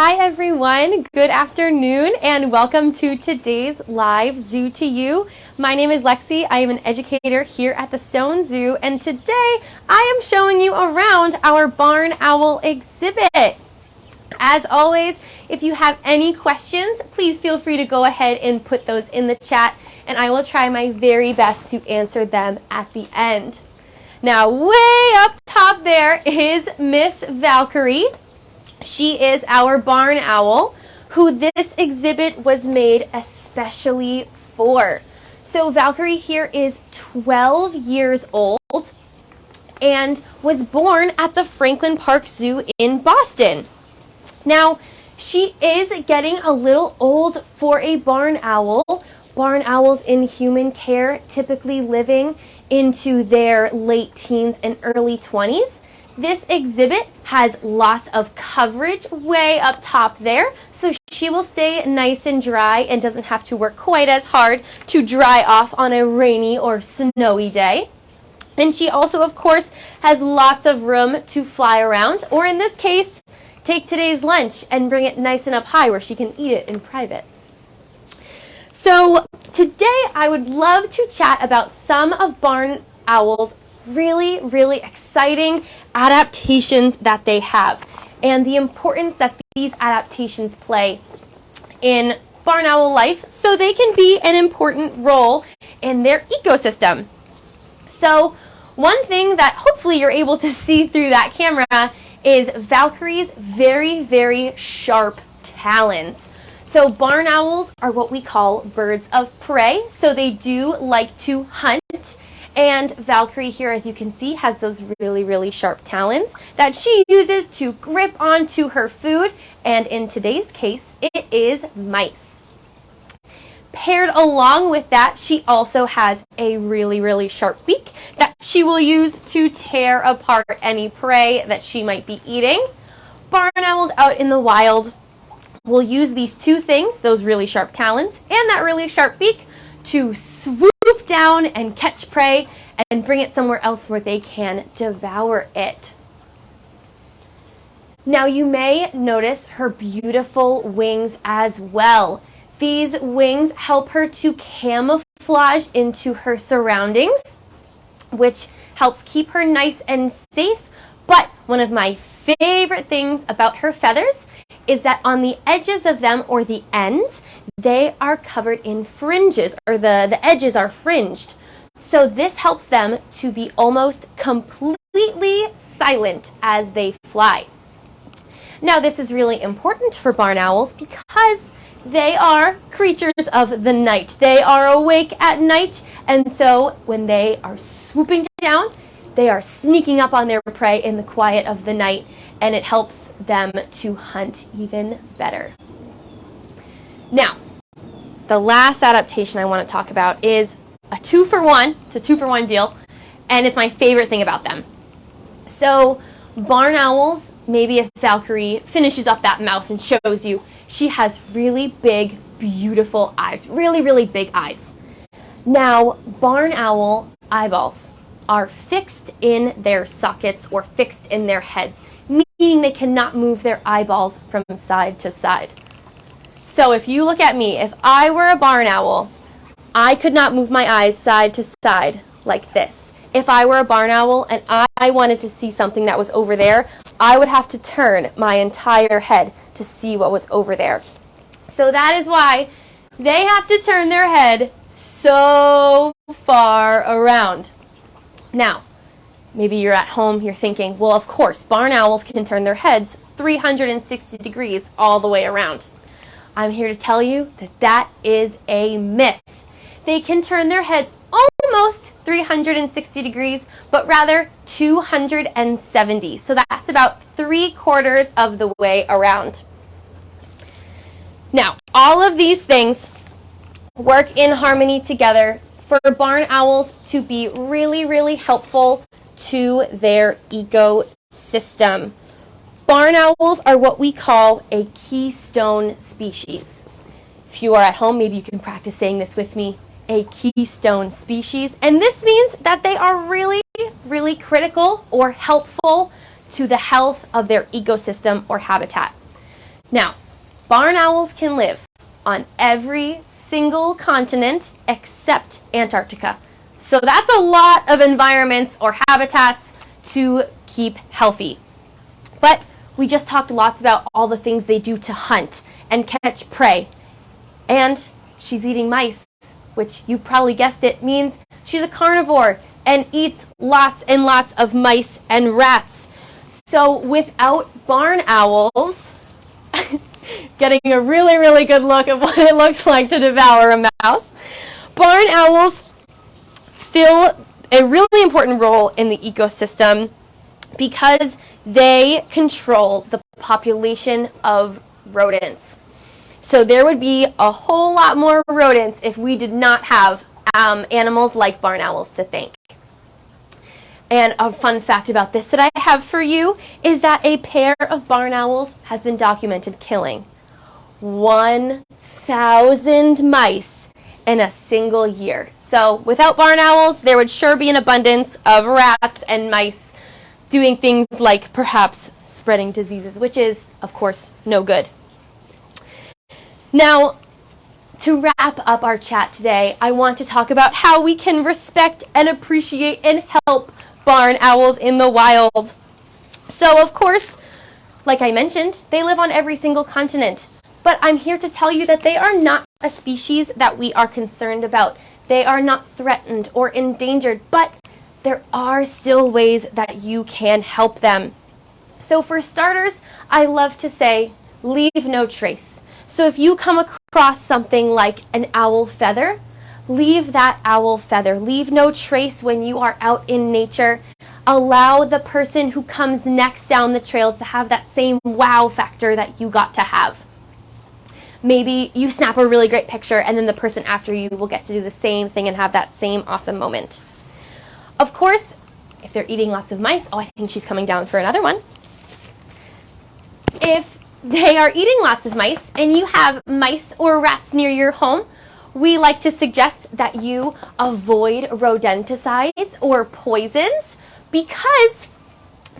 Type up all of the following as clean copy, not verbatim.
Hi everyone, good afternoon and welcome to today's live Zoo to You. My name is Lexi, I am an educator here at the Stone Zoo, and today I am showing you around our barn owl exhibit. As always, if you have any questions, please feel free to go ahead and put those in the chat and I will try my very best to answer them at the end. Now, way up top there is Miss Valkyrie. She is our barn owl, who this exhibit was made especially for. So Valkyrie here is 12 years old and was born at the Franklin Park Zoo in Boston. Now, she is getting a little old for a barn owl. Barn owls in human care typically living into their late teens and early 20s. This exhibit has lots of coverage way up top there, so she will stay nice and dry and doesn't have to work quite as hard to dry off on a rainy or snowy day. And she also, of course, has lots of room to fly around, or in this case, take today's lunch and bring it nice and up high where she can eat it in private. So today I would love to chat about some of barn owls' really exciting adaptations that they have and the importance that these adaptations play in barn owl life so they can be an important role in their ecosystem. So one thing that hopefully you're able to see through that camera is Valkyrie's very sharp talons. So barn owls are what we call birds of prey, so they do like to hunt. And Valkyrie here, as you can see, has those really sharp talons that she uses to grip onto her food, and in today's case, it is mice. Paired along with that, she also has a really sharp beak that she will use to tear apart any prey that she might be eating. Barn owls out in the wild will use these two things, those really sharp talons and that really sharp beak, to swoop down and catch prey and bring it somewhere else where they can devour it. Now you may notice her beautiful wings as well. These wings help her to camouflage into her surroundings, which helps keep her nice and safe. But one of my favorite things about her feathers is that on the edges of them, or the ends, they are covered in fringes, or the edges are fringed. So this helps them to be almost completely silent as they fly. Now this is really important for barn owls because they are creatures of the night. They are awake at night, and so when they are swooping down, they are sneaking up on their prey in the quiet of the night, and it helps them to hunt even better. Now, the last adaptation I want to talk about is a 2-for-1. It's a 2-for-1 deal, and it's my favorite thing about them. So, barn owls, maybe if Valkyrie finishes up that mouth and shows you, she has really big, beautiful eyes, really big eyes. Now, barn owl eyeballs are fixed in their sockets or fixed in their heads, meaning they cannot move their eyeballs from side to side. So if you look at me, if I were a barn owl, I could not move my eyes side to side like this. If I were a barn owl and I wanted to see something that was over there, I would have to turn my entire head to see what was over there. So that is why they have to turn their head so far around. Now, maybe you're at home, you're thinking, well, of course, barn owls can turn their heads 360 degrees all the way around. I'm here to tell you that that is a myth. They can turn their heads almost 360 degrees, but rather 270. So that's about 3/4 of the way around. Now, all of these things work in harmony together for barn owls to be really helpful to their ecosystem. Barn owls are what we call a keystone species. If you are at home, maybe you can practice saying this with me, a keystone species. And this means that they are really critical or helpful to the health of their ecosystem or habitat. Now, barn owls can live on every single continent except Antarctica. So that's a lot of environments or habitats to keep healthy. But we just talked lots about all the things they do to hunt and catch prey. And she's eating mice, which you probably guessed it means she's a carnivore and eats lots and lots of mice and rats. So without barn owls, getting a really, really good look at what it looks like to devour a mouse, barn owls fill a really important role in the ecosystem because they control the population of rodents. So there would be a whole lot more rodents if we did not have animals like barn owls to thank. And a fun fact about this that I have for you is that a pair of barn owls has been documented killing 1,000 mice in a single year. So without barn owls, there would sure be an abundance of rats and mice doing things like perhaps spreading diseases, which is, of course, no good. Now, to wrap up our chat today, I want to talk about how we can respect and appreciate and help barn owls in the wild. So, of course, like I mentioned, they live on every single continent. But I'm here to tell you that they are not a species that we are concerned about. They are not threatened or endangered, but there are still ways that you can help them. So for starters, I love to say, leave no trace. So if you come across something like an owl feather, leave that owl feather. Leave no trace when you are out in nature. Allow the person who comes next down the trail to have that same wow factor that you got to have. Maybe you snap a really great picture and then the person after you will get to do the same thing and have that same awesome moment. Of course, if they're eating lots of mice, oh, I think she's coming down for another one. If they are eating lots of mice and you have mice or rats near your home, we like to suggest that you avoid rodenticides or poisons because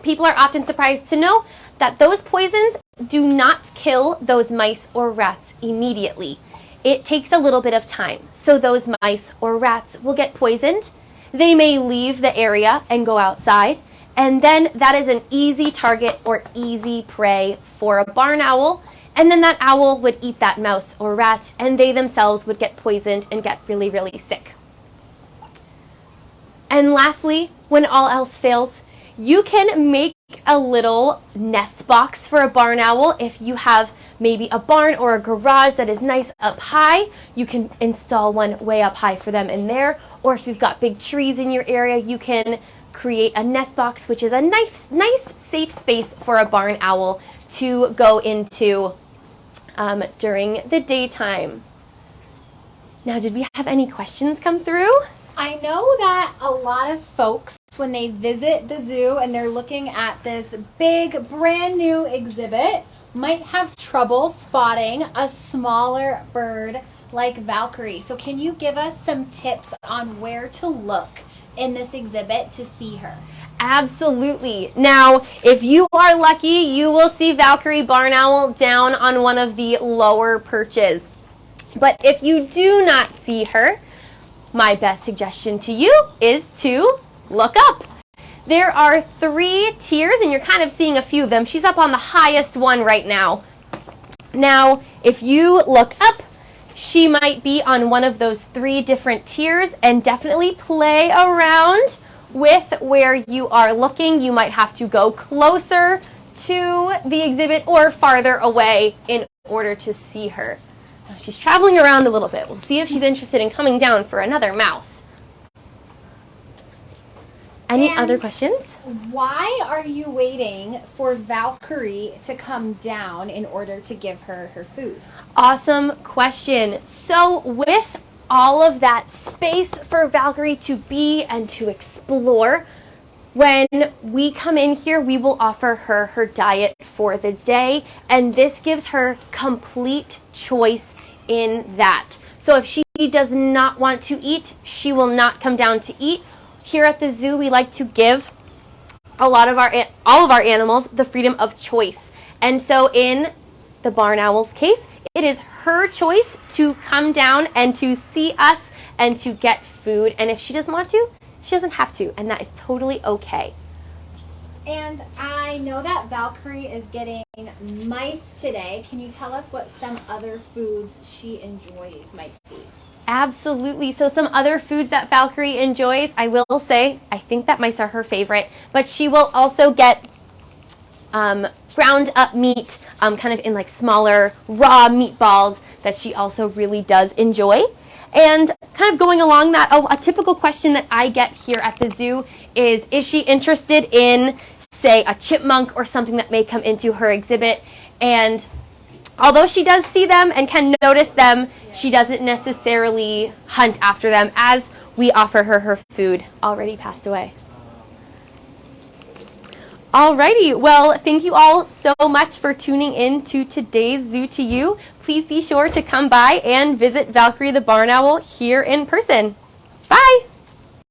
people are often surprised to know that those poisons do not kill those mice or rats immediately. It takes a little bit of time. So those mice or rats will get poisoned. They may leave the area and go outside, and then that is an easy target or easy prey for a barn owl, and then that owl would eat that mouse or rat, and they themselves would get poisoned and get really, really sick. And lastly, when all else fails, you can make a little nest box for a barn owl. If you have maybe a barn or a garage that is nice up high, you can install one way up high for them in there. Or if you've got big trees in your area, you can create a nest box, which is a nice safe space for a barn owl to go into during the daytime. Now, did we have any questions come through? I know that a lot of folks, when they visit the zoo and they're looking at this big, brand new exhibit, might have trouble spotting a smaller bird like Valkyrie. So can you give us some tips on where to look in this exhibit to see her? Absolutely. Now, if you are lucky, you will see Valkyrie barn owl down on one of the lower perches. But if you do not see her, my best suggestion to you is to look up. There are 3 tiers, and you're kind of seeing a few of them. She's up on the highest one right now. Now, if you look up, she might be on one of those 3 different tiers, and definitely play around with where you are looking. You might have to go closer to the exhibit or farther away in order to see her. Now, she's traveling around a little bit. We'll see if she's interested in coming down for another mouse. Any other questions? Why are you waiting for Valkyrie to come down in order to give her her food? Awesome question. So with all of that space for Valkyrie to be and to explore, when we come in here, we will offer her her diet for the day, and this gives her complete choice in that. So if she does not want to eat, she will not come down to eat. Here at the zoo, we like to give all of our animals the freedom of choice. And so in the barn owl's case, it is her choice to come down and to see us and to get food. And if she doesn't want to, she doesn't have to, and that is totally okay. And I know that Valkyrie is getting mice today. Can you tell us what some other foods she enjoys might be? Absolutely. So some other foods that Valkyrie enjoys, I will say, I think that mice are her favorite, but she will also get ground up meat, kind of in like smaller raw meatballs that she also really does enjoy. And kind of going along that, a typical question that I get here at the zoo is she interested in, say, a chipmunk or something that may come into her exhibit? And although she does see them and can notice them, she doesn't necessarily hunt after them, as we offer her food already passed away. Alrighty, well, thank you all so much for tuning in to today's Zoo to You. Please be sure to come by and visit Valkyrie the Barn Owl here in person. Bye!